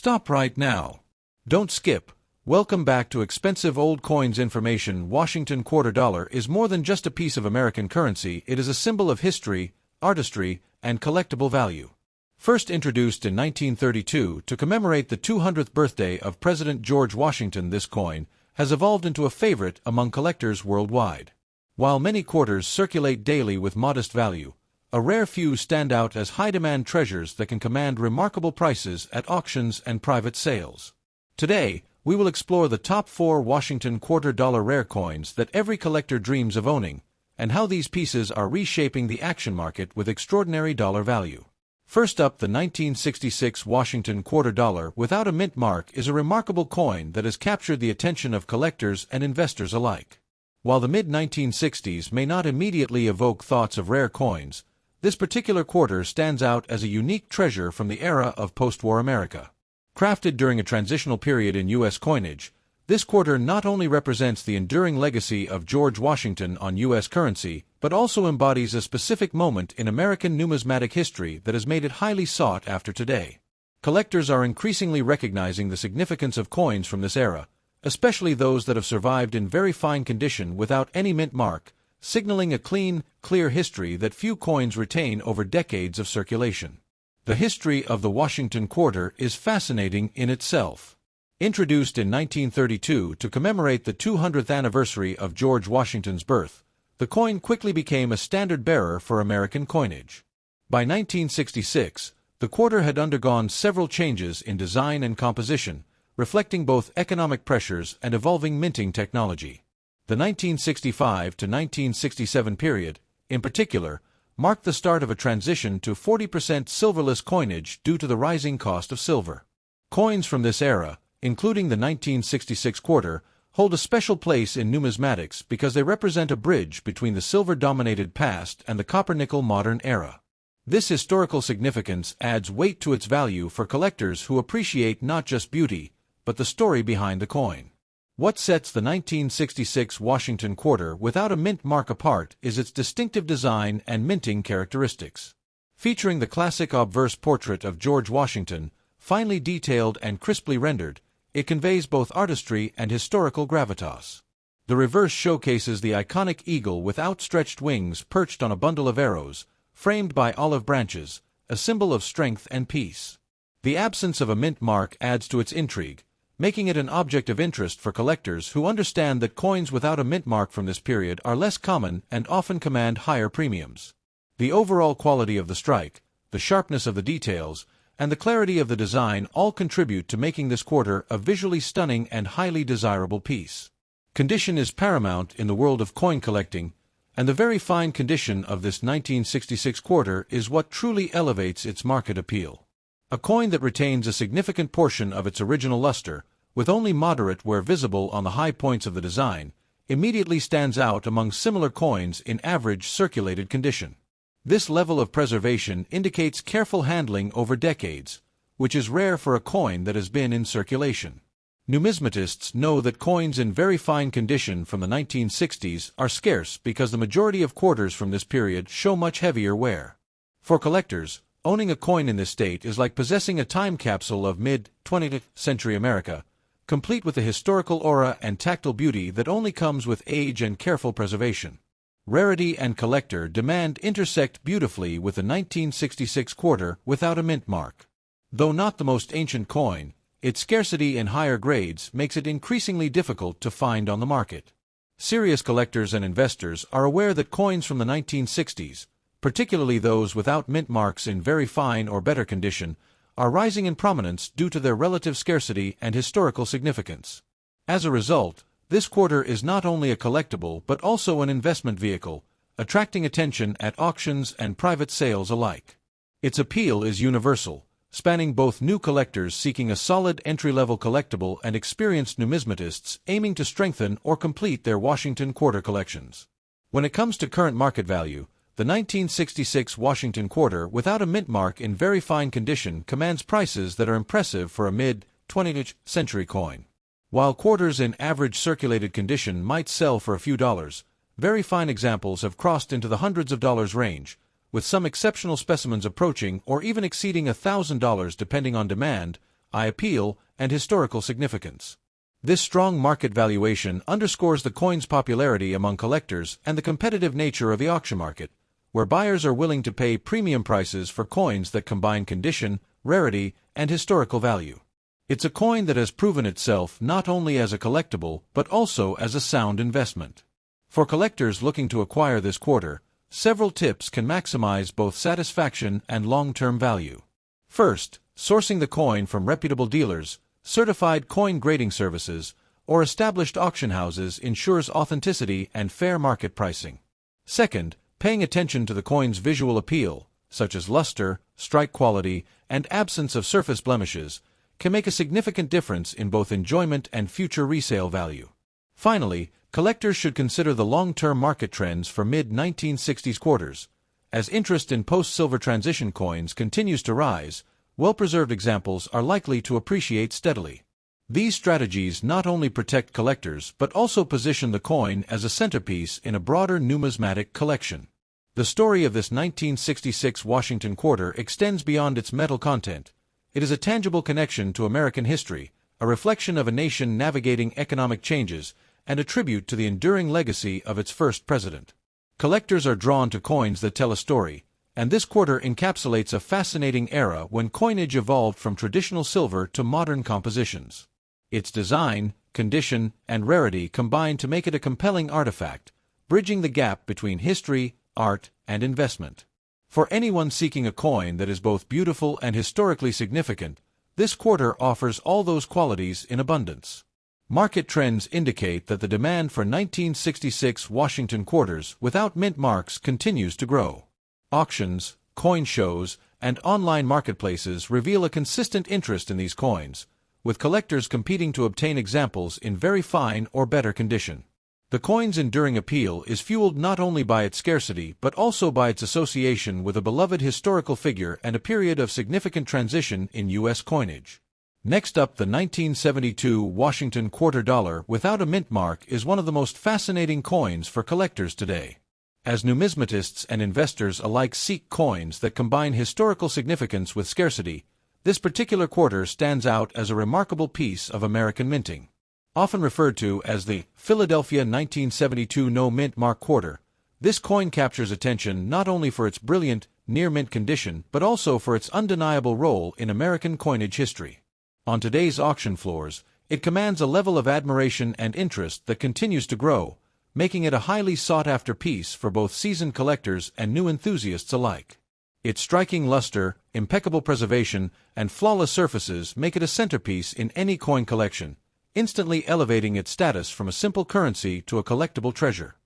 Stop right now. Don't skip. Welcome back to Expensive Old Coins Information. Washington quarter dollar is more than just a piece of American currency. It is a symbol of history, artistry, and collectible value. First introduced in 1932 to commemorate the 200th birthday of President George Washington, this coin has evolved into a favorite among collectors worldwide. While many quarters circulate daily with modest value, a rare few stand out as high-demand treasures that can command remarkable prices at auctions and private sales. Today, we will explore the top 4 Washington quarter dollar rare coins that every collector dreams of owning, and how these pieces are reshaping the action market with extraordinary dollar value. First up, the 1966 Washington quarter dollar without a mint mark is a remarkable coin that has captured the attention of collectors and investors alike. While the mid-1960s may not immediately evoke thoughts of rare coins, this particular quarter stands out as a unique treasure from the era of post-war America. Crafted during a transitional period in U.S. coinage, this quarter not only represents the enduring legacy of George Washington on U.S. currency, but also embodies a specific moment in American numismatic history that has made it highly sought after today. Collectors are increasingly recognizing the significance of coins from this era, especially those that have survived in very fine condition without any mint mark, signaling a clean, clear history that few coins retain over decades of circulation. The history of the Washington quarter is fascinating in itself. Introduced in 1932 to commemorate the 200th anniversary of George Washington's birth, the coin quickly became a standard-bearer for American coinage. By 1966, the quarter had undergone several changes in design and composition, reflecting both economic pressures and evolving minting technology. The 1965 to 1967 period, in particular, marked the start of a transition to 40% silverless coinage due to the rising cost of silver. Coins from this era, including the 1966 quarter, hold a special place in numismatics because they represent a bridge between the silver-dominated past and the copper-nickel modern era. This historical significance adds weight to its value for collectors who appreciate not just beauty, but the story behind the coin. What sets the 1966 Washington quarter without a mint mark apart is its distinctive design and minting characteristics. Featuring the classic obverse portrait of George Washington, finely detailed and crisply rendered, it conveys both artistry and historical gravitas. The reverse showcases the iconic eagle with outstretched wings perched on a bundle of arrows, framed by olive branches, a symbol of strength and peace. The absence of a mint mark adds to its intrigue, making it an object of interest for collectors who understand that coins without a mint mark from this period are less common and often command higher premiums. The overall quality of the strike, the sharpness of the details, and the clarity of the design all contribute to making this quarter a visually stunning and highly desirable piece. Condition is paramount in the world of coin collecting, and the very fine condition of this 1966 quarter is what truly elevates its market appeal. A coin that retains a significant portion of its original luster, with only moderate wear visible on the high points of the design, immediately stands out among similar coins in average circulated condition. This level of preservation indicates careful handling over decades, which is rare for a coin that has been in circulation. Numismatists know that coins in very fine condition from the 1960s are scarce because the majority of quarters from this period show much heavier wear. For collectors, owning a coin in this state is like possessing a time capsule of mid-20th century America, complete with the historical aura and tactile beauty that only comes with age and careful preservation. Rarity and collector demand intersect beautifully with the 1966 quarter without a mint mark. Though not the most ancient coin, its scarcity in higher grades makes it increasingly difficult to find on the market. Serious collectors and investors are aware that coins from the 1960s, particularly those without mint marks in very fine or better condition, are rising in prominence due to their relative scarcity and historical significance. As a result, this quarter is not only a collectible but also an investment vehicle, attracting attention at auctions and private sales alike. Its appeal is universal, spanning both new collectors seeking a solid entry-level collectible and experienced numismatists aiming to strengthen or complete their Washington quarter collections. When it comes to current market value, the 1966 Washington quarter without a mint mark in very fine condition commands prices that are impressive for a mid-20th century coin. While quarters in average circulated condition might sell for a few dollars, very fine examples have crossed into the hundreds of dollars range, with some exceptional specimens approaching or even exceeding $1,000 depending on demand, eye appeal, and historical significance. This strong market valuation underscores the coin's popularity among collectors and the competitive nature of the auction market, where buyers are willing to pay premium prices for coins that combine condition, rarity, and historical value. It's a coin that has proven itself not only as a collectible but also as a sound investment. For collectors looking to acquire this quarter, several tips can maximize both satisfaction and long-term value. First, sourcing the coin from reputable dealers, certified coin grading services, or established auction houses ensures authenticity and fair market pricing. Second, paying attention to the coin's visual appeal, such as luster, strike quality, and absence of surface blemishes, can make a significant difference in both enjoyment and future resale value. Finally, collectors should consider the long-term market trends for mid-1960s quarters. As interest in post-silver transition coins continues to rise, well-preserved examples are likely to appreciate steadily. These strategies not only protect collectors but also position the coin as a centerpiece in a broader numismatic collection. The story of this 1966 Washington quarter extends beyond its metal content. It is a tangible connection to American history, a reflection of a nation navigating economic changes, and a tribute to the enduring legacy of its first president. Collectors are drawn to coins that tell a story, and this quarter encapsulates a fascinating era when coinage evolved from traditional silver to modern compositions. Its design, condition, and rarity combine to make it a compelling artifact, bridging the gap between history, art, and investment. For anyone seeking a coin that is both beautiful and historically significant, this quarter offers all those qualities in abundance. Market trends indicate that the demand for 1966 Washington quarters without mint marks continues to grow. Auctions, coin shows, and online marketplaces reveal a consistent interest in these coins, with collectors competing to obtain examples in very fine or better condition. The coin's enduring appeal is fueled not only by its scarcity but also by its association with a beloved historical figure and a period of significant transition in U.S. coinage. Next up, the 1972 Washington quarter dollar without a mint mark is one of the most fascinating coins for collectors today. As numismatists and investors alike seek coins that combine historical significance with scarcity, this particular quarter stands out as a remarkable piece of American minting. Often referred to as the Philadelphia 1972 no-mint mark quarter, this coin captures attention not only for its brilliant, near-mint condition but also for its undeniable role in American coinage history. On today's auction floors, it commands a level of admiration and interest that continues to grow, making it a highly sought-after piece for both seasoned collectors and new enthusiasts alike. Its striking luster, impeccable preservation, and flawless surfaces make it a centerpiece in any coin collection, instantly elevating its status from a simple currency to a collectible treasure.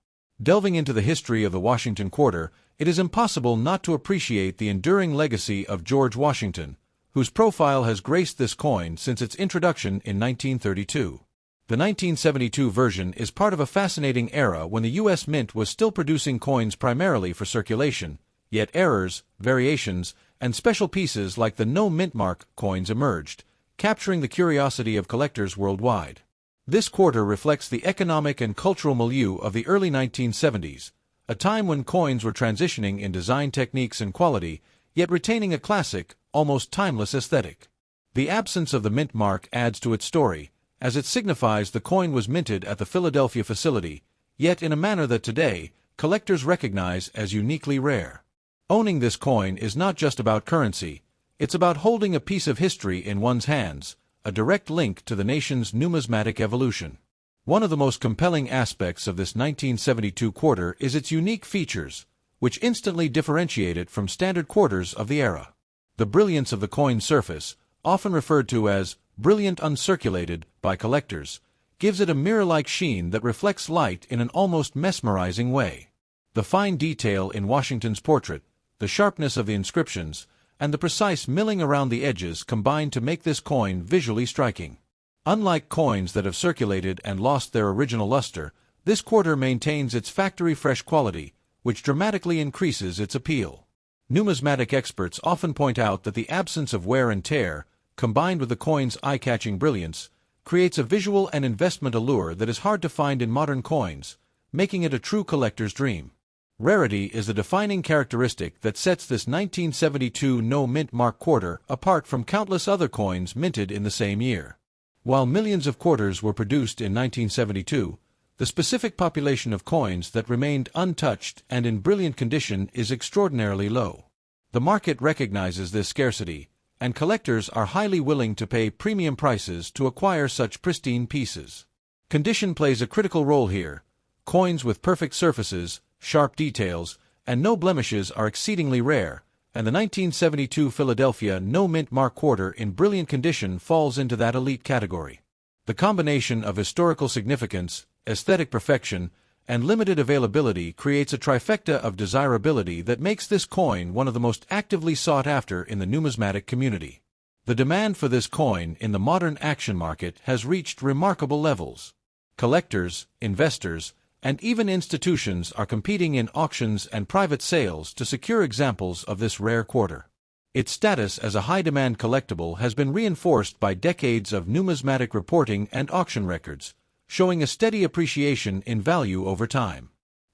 Delving into the history of the Washington quarter, it is impossible not to appreciate the enduring legacy of George Washington, whose profile has graced this coin since its introduction in 1932. The 1972 version is part of a fascinating era when the U.S. Mint was still producing coins primarily for circulation, yet errors, variations, and special pieces like the no-mint mark coins emerged, capturing the curiosity of collectors worldwide. This quarter reflects the economic and cultural milieu of the early 1970s, a time when coins were transitioning in design techniques and quality, yet retaining a classic, almost timeless aesthetic. The absence of the mint mark adds to its story, as it signifies the coin was minted at the Philadelphia facility, yet in a manner that today, collectors recognize as uniquely rare. Owning this coin is not just about currency, it's about holding a piece of history in one's hands, a direct link to the nation's numismatic evolution. One of the most compelling aspects of this 1972 quarter is its unique features, which instantly differentiate it from standard quarters of the era. The brilliance of the coin's surface, often referred to as brilliant uncirculated by collectors, gives it a mirror-like sheen that reflects light in an almost mesmerizing way. The fine detail in Washington's portrait, the sharpness of the inscriptions, and the precise milling around the edges combine to make this coin visually striking. Unlike coins that have circulated and lost their original luster, this quarter maintains its factory-fresh quality, which dramatically increases its appeal. Numismatic experts often point out that the absence of wear and tear, combined with the coin's eye-catching brilliance, creates a visual and investment allure that is hard to find in modern coins, making it a true collector's dream. Rarity is the defining characteristic that sets this 1972 no-mint mark quarter apart from countless other coins minted in the same year. While millions of quarters were produced in 1972, the specific population of coins that remained untouched and in brilliant condition is extraordinarily low. The market recognizes this scarcity, and collectors are highly willing to pay premium prices to acquire such pristine pieces. Condition plays a critical role here. Coins with perfect surfaces, sharp details, and no blemishes are exceedingly rare, and the 1972 Philadelphia no-mint mark quarter in brilliant condition falls into that elite category. The combination of historical significance, aesthetic perfection, and limited availability creates a trifecta of desirability that makes this coin one of the most actively sought after in the numismatic community. The demand for this coin in the modern action market has reached remarkable levels. Collectors, investors, and even institutions are competing in auctions and private sales to secure examples of this rare quarter. Its status as a high-demand collectible has been reinforced by decades of numismatic reporting and auction records, showing a steady appreciation in value over time.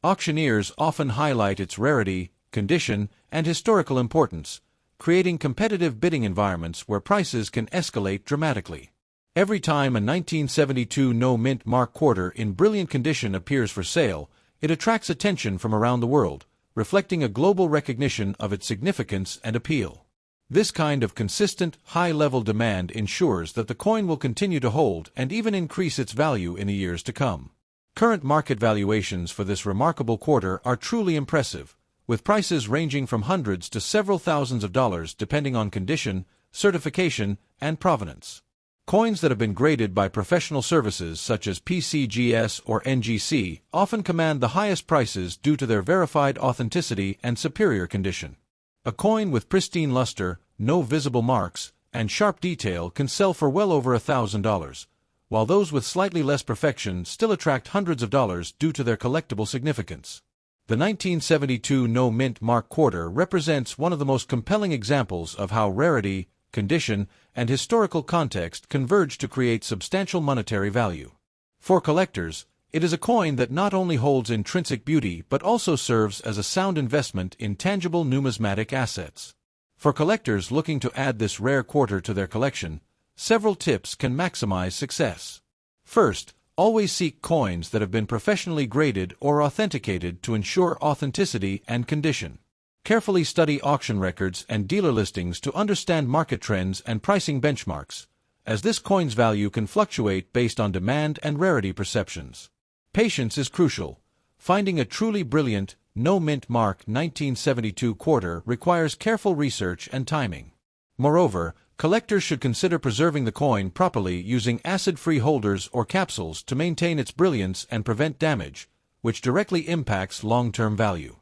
Auctioneers often highlight its rarity, condition, and historical importance, creating competitive bidding environments where prices can escalate dramatically. Every time a 1972 no-mint mark quarter in brilliant condition appears for sale, it attracts attention from around the world, reflecting a global recognition of its significance and appeal. This kind of consistent, high-level demand ensures that the coin will continue to hold and even increase its value in the years to come. Current market valuations for this remarkable quarter are truly impressive, with prices ranging from hundreds to several thousands of dollars depending on condition, certification, and provenance. Coins that have been graded by professional services such as PCGS or NGC often command the highest prices due to their verified authenticity and superior condition. A coin with pristine luster, no visible marks, and sharp detail can sell for well over $1,000, while those with slightly less perfection still attract hundreds of dollars due to their collectible significance. The 1972 no-mint mark quarter represents one of the most compelling examples of how rarity, condition, and historical context converge to create substantial monetary value. For collectors, it is a coin that not only holds intrinsic beauty but also serves as a sound investment in tangible numismatic assets. For collectors looking to add this rare quarter to their collection, several tips can maximize success. First, always seek coins that have been professionally graded or authenticated to ensure authenticity and condition. Carefully study auction records and dealer listings to understand market trends and pricing benchmarks, as this coin's value can fluctuate based on demand and rarity perceptions. Patience is crucial. Finding a truly brilliant, no-mint mark 1972 quarter requires careful research and timing. Moreover, collectors should consider preserving the coin properly using acid-free holders or capsules to maintain its brilliance and prevent damage, which directly impacts long-term value.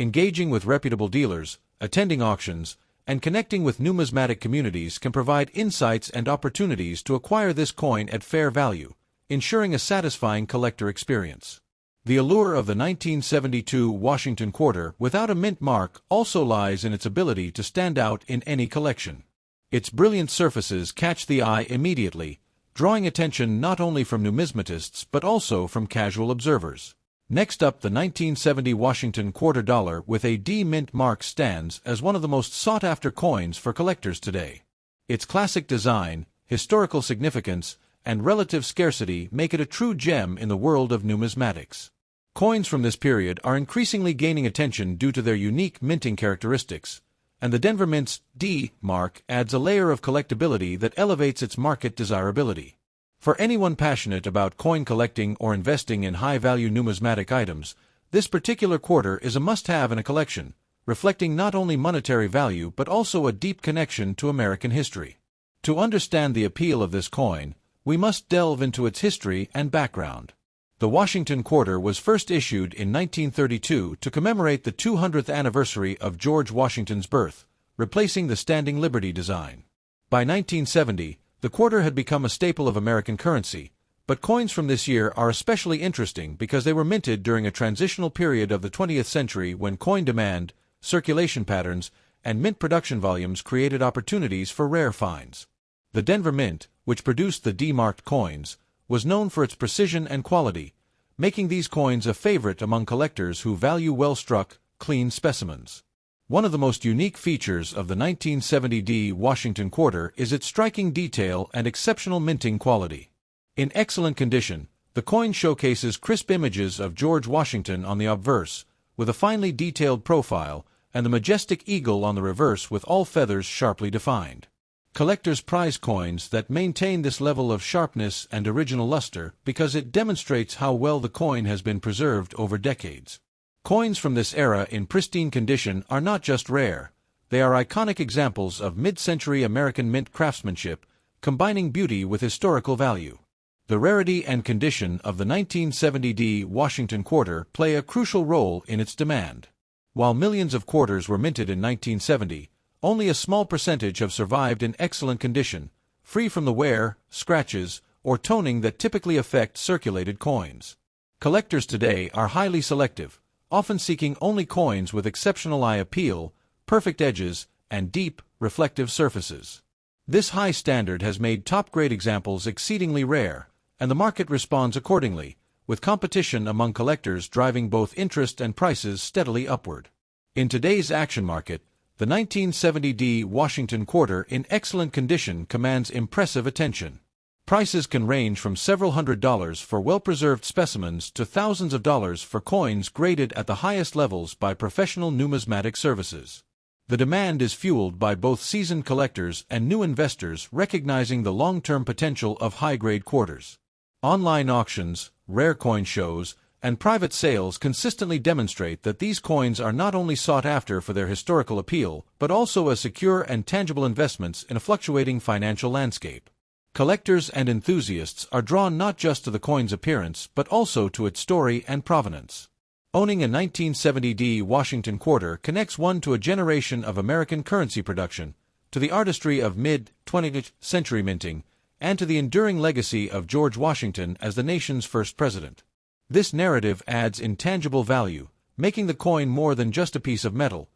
Engaging with reputable dealers, attending auctions, and connecting with numismatic communities can provide insights and opportunities to acquire this coin at fair value, ensuring a satisfying collector experience. The allure of the 1972 Washington quarter without a mint mark also lies in its ability to stand out in any collection. Its brilliant surfaces catch the eye immediately, drawing attention not only from numismatists but also from casual observers. Next up, the 1970 Washington quarter dollar with a D mint mark stands as one of the most sought-after coins for collectors today. Its classic design, historical significance, and relative scarcity make it a true gem in the world of numismatics. Coins from this period are increasingly gaining attention due to their unique minting characteristics, and the Denver Mint's D mark adds a layer of collectability that elevates its market desirability. For anyone passionate about coin collecting or investing in high-value numismatic items, this particular quarter is a must-have in a collection, reflecting not only monetary value but also a deep connection to American history. To understand the appeal of this coin, we must delve into its history and background. The Washington quarter was first issued in 1932 to commemorate the 200th anniversary of George Washington's birth, replacing the standing Liberty design. By 1970, the quarter had become a staple of American currency, but coins from this year are especially interesting because they were minted during a transitional period of the 20th century when coin demand, circulation patterns, and mint production volumes created opportunities for rare finds. The Denver Mint, which produced the D-marked coins, was known for its precision and quality, making these coins a favorite among collectors who value well-struck, clean specimens. One of the most unique features of the 1970D Washington quarter is its striking detail and exceptional minting quality. In excellent condition, the coin showcases crisp images of George Washington on the obverse, with a finely detailed profile, and the majestic eagle on the reverse with all feathers sharply defined. Collectors prize coins that maintain this level of sharpness and original luster because it demonstrates how well the coin has been preserved over decades. Coins from this era in pristine condition are not just rare, they are iconic examples of mid-century American mint craftsmanship, combining beauty with historical value. The rarity and condition of the 1970D Washington quarter play a crucial role in its demand. While millions of quarters were minted in 1970, only a small percentage have survived in excellent condition, free from the wear, scratches, or toning that typically affect circulated coins. Collectors today are highly selective, often seeking only coins with exceptional eye appeal, perfect edges, and deep, reflective surfaces. This high standard has made top-grade examples exceedingly rare, and the market responds accordingly, with competition among collectors driving both interest and prices steadily upward. In today's action market, the 1970D Washington quarter in excellent condition commands impressive attention. Prices can range from several $100s for well-preserved specimens to thousands of dollars for coins graded at the highest levels by professional numismatic services. The demand is fueled by both seasoned collectors and new investors recognizing the long-term potential of high-grade quarters. Online auctions, rare coin shows, and private sales consistently demonstrate that these coins are not only sought after for their historical appeal, but also as secure and tangible investments in a fluctuating financial landscape. Collectors and enthusiasts are drawn not just to the coin's appearance, but also to its story and provenance. Owning a 1970D Washington quarter connects one to a generation of American currency production, to the artistry of mid-20th century minting, and to the enduring legacy of George Washington as the nation's first president. This narrative adds intangible value, making the coin more than just a piece of metal.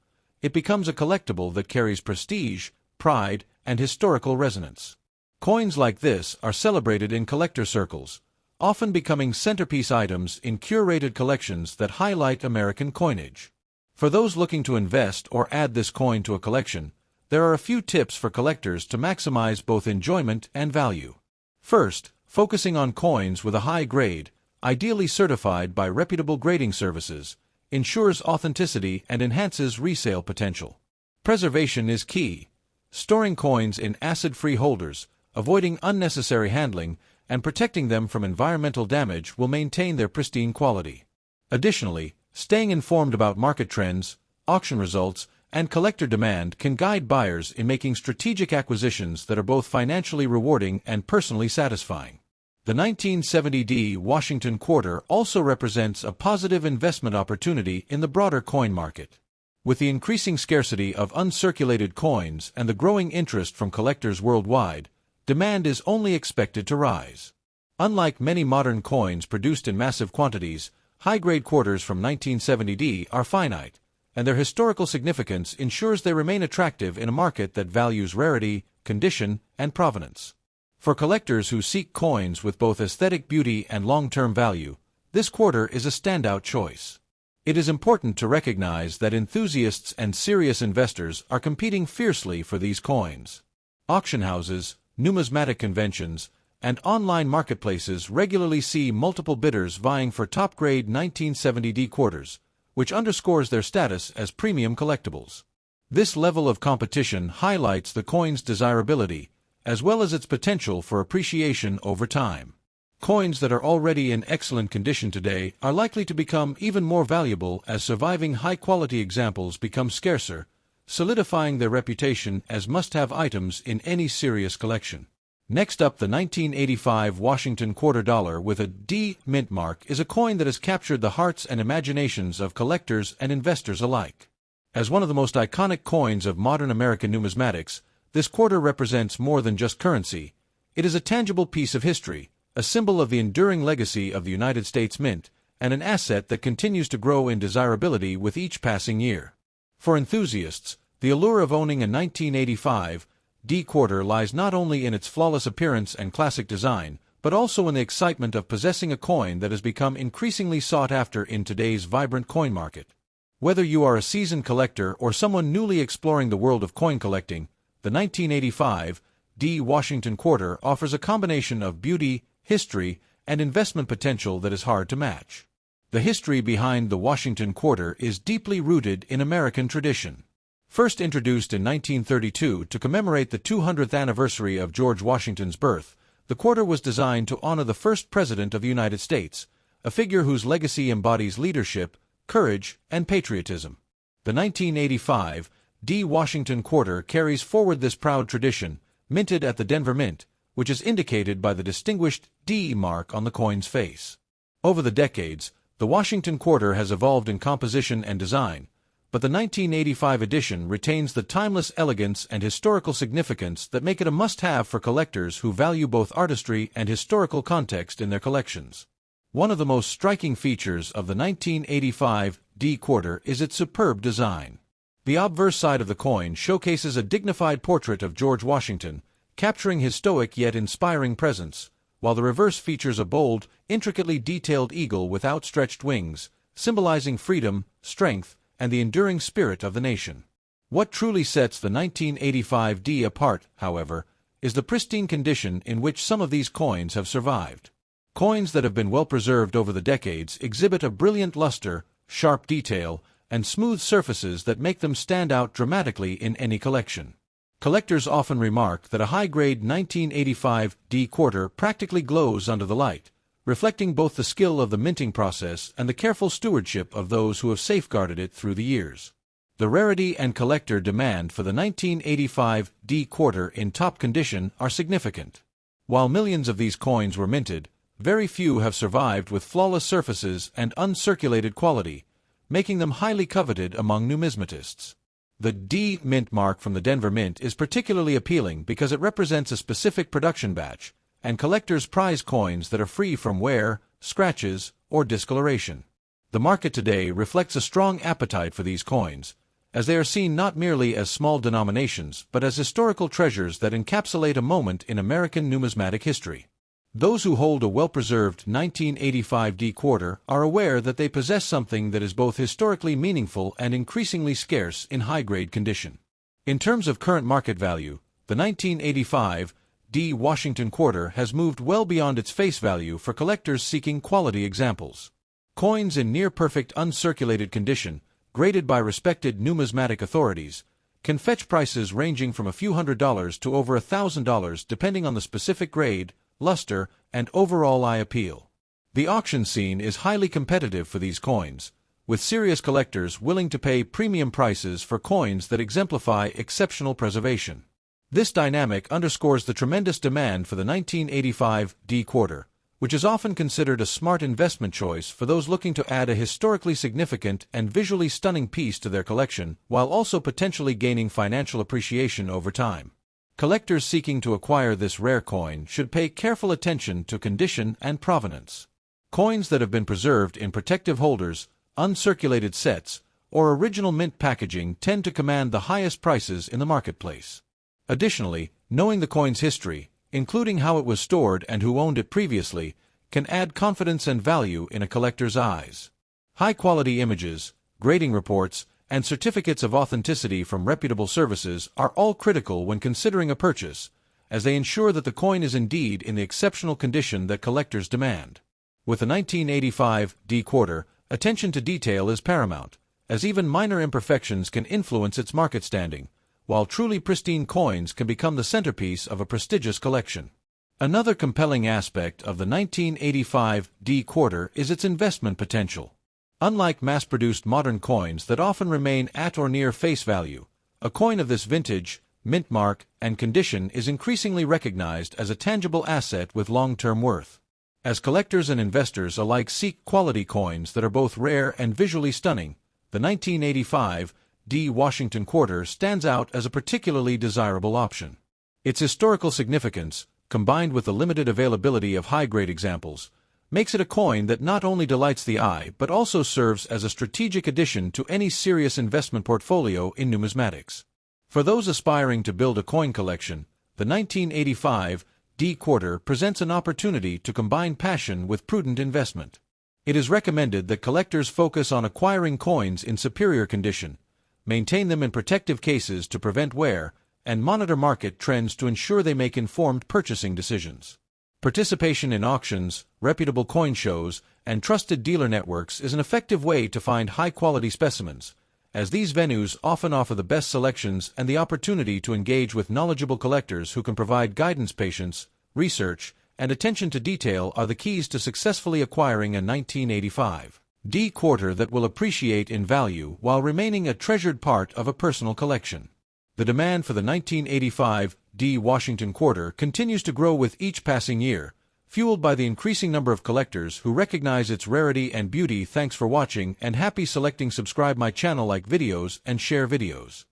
It becomes a collectible that carries prestige, pride, and historical resonance. Coins like this are celebrated in collector circles, often becoming centerpiece items in curated collections that highlight American coinage. For those looking to invest or add this coin to a collection, there are a few tips for collectors to maximize both enjoyment and value. First, focusing on coins with a high grade, ideally certified by reputable grading services, ensures authenticity and enhances resale potential. Preservation is key. Storing coins in acid-free holders, avoiding unnecessary handling, and protecting them from environmental damage will maintain their pristine quality. Additionally, staying informed about market trends, auction results, and collector demand can guide buyers in making strategic acquisitions that are both financially rewarding and personally satisfying. The 1970D Washington quarter also represents a positive investment opportunity in the broader coin market. With the increasing scarcity of uncirculated coins and the growing interest from collectors worldwide, demand is only expected to rise. Unlike many modern coins produced in massive quantities, high-grade quarters from 1970D are finite, and their historical significance ensures they remain attractive in a market that values rarity, condition, and provenance. For collectors who seek coins with both aesthetic beauty and long-term value, this quarter is a standout choice. It is important to recognize that enthusiasts and serious investors are competing fiercely for these coins. Auction houses, numismatic conventions, and online marketplaces regularly see multiple bidders vying for top-grade 1970D quarters, which underscores their status as premium collectibles. This level of competition highlights the coin's desirability, as well as its potential for appreciation over time. Coins that are already in excellent condition today are likely to become even more valuable as surviving high-quality examples become scarcer, solidifying their reputation as must-have items in any serious collection. Next up, the 1985 Washington quarter dollar with a D mint mark is a coin that has captured the hearts and imaginations of collectors and investors alike. As one of the most iconic coins of modern American numismatics, this quarter represents more than just currency. It is a tangible piece of history, a symbol of the enduring legacy of the United States Mint, and an asset that continues to grow in desirability with each passing year. For enthusiasts, the allure of owning a 1985 D quarter lies not only in its flawless appearance and classic design, but but also in the excitement of possessing a coin that has become increasingly sought after in today's vibrant coin market. Whether you are a seasoned collector or someone newly exploring the world of coin collecting, the 1985 D Washington Quarter offers a combination of beauty, history, and investment potential that is hard to match. The history behind the Washington Quarter is deeply rooted in American tradition. First introduced in 1932 to commemorate the 200th anniversary of George Washington's birth, the quarter was designed to honor the first President of the United States, a figure whose legacy embodies leadership, courage, and patriotism. The 1985 D Washington Quarter carries forward this proud tradition, minted at the Denver Mint, which is indicated by the distinguished D mark on the coin's face. Over the decades, the Washington Quarter has evolved in composition and design, but the 1985 edition retains the timeless elegance and historical significance that make it a must-have for collectors who value both artistry and historical context in their collections. One of the most striking features of the 1985 D Quarter is its superb design. The obverse side of the coin showcases a dignified portrait of George Washington, capturing his stoic yet inspiring presence, while the reverse features a bold, intricately detailed eagle with outstretched wings, symbolizing freedom, strength, and the enduring spirit of the nation. What truly sets the 1985 D apart, however, is the pristine condition in which some of these coins have survived. Coins that have been well preserved over the decades exhibit a brilliant luster, sharp detail, and smooth surfaces that make them stand out dramatically in any collection. Collectors often remark that a high-grade 1985 D Quarter practically glows under the light, reflecting both the skill of the minting process and the careful stewardship of those who have safeguarded it through the years. The rarity and collector demand for the 1985 D Quarter in top condition are significant. While millions of these coins were minted, very few have survived with flawless surfaces and uncirculated quality, making them highly coveted among numismatists. The D mint mark from the Denver Mint is particularly appealing because it represents a specific production batch, and collectors prize coins that are free from wear, scratches, or discoloration. The market today reflects a strong appetite for these coins, as they are seen not merely as small denominations but as historical treasures that encapsulate a moment in American numismatic history. Those who hold a well-preserved 1985 D Quarter are aware that they possess something that is both historically meaningful and increasingly scarce in high-grade condition. In terms of current market value, the 1985 D Washington Quarter has moved well beyond its face value for collectors seeking quality examples. Coins in near-perfect uncirculated condition, graded by respected numismatic authorities, can fetch prices ranging from a few $100s to over $1,000 depending on the specific grade, luster, and overall eye appeal. The auction scene is highly competitive for these coins, with serious collectors willing to pay premium prices for coins that exemplify exceptional preservation. This dynamic underscores the tremendous demand for the 1985 D Quarter, which is often considered a smart investment choice for those looking to add a historically significant and visually stunning piece to their collection while also potentially gaining financial appreciation over time. Collectors seeking to acquire this rare coin should pay careful attention to condition and provenance. Coins that have been preserved in protective holders, uncirculated sets, or original mint packaging tend to command the highest prices in the marketplace. Additionally, knowing the coin's history, including how it was stored and who owned it previously, can add confidence and value in a collector's eyes. High-quality images, grading reports, and certificates of authenticity from reputable services are all critical when considering a purchase, as they ensure that the coin is indeed in the exceptional condition that collectors demand. With the 1985 D Quarter, attention to detail is paramount, as even minor imperfections can influence its market standing, while truly pristine coins can become the centerpiece of a prestigious collection. Another compelling aspect of the 1985 D Quarter is its investment potential. Unlike mass-produced modern coins that often remain at or near face value, a coin of this vintage, mint mark, and condition is increasingly recognized as a tangible asset with long-term worth. As collectors and investors alike seek quality coins that are both rare and visually stunning, the 1985 D Washington Quarter stands out as a particularly desirable option. Its historical significance, combined with the limited availability of high-grade examples, makes it a coin that not only delights the eye but also serves as a strategic addition to any serious investment portfolio in numismatics. For those aspiring to build a coin collection, the 1985 D quarter presents an opportunity to combine passion with prudent investment. It is recommended that collectors focus on acquiring coins in superior condition, maintain them in protective cases to prevent wear, and monitor market trends to ensure they make informed purchasing decisions. Participation in auctions, reputable coin shows, and trusted dealer networks is an effective way to find high-quality specimens, as these venues often offer the best selections and the opportunity to engage with knowledgeable collectors who can provide guidance. Patience, research, and attention to detail are the keys to successfully acquiring a 1985 D quarter that will appreciate in value while remaining a treasured part of a personal collection. The demand for the 1985 D Washington quarter continues to grow with each passing year, fueled by the increasing number of collectors who recognize its rarity and beauty. Thanks for watching and happy selecting. Subscribe my channel, like videos, and share videos.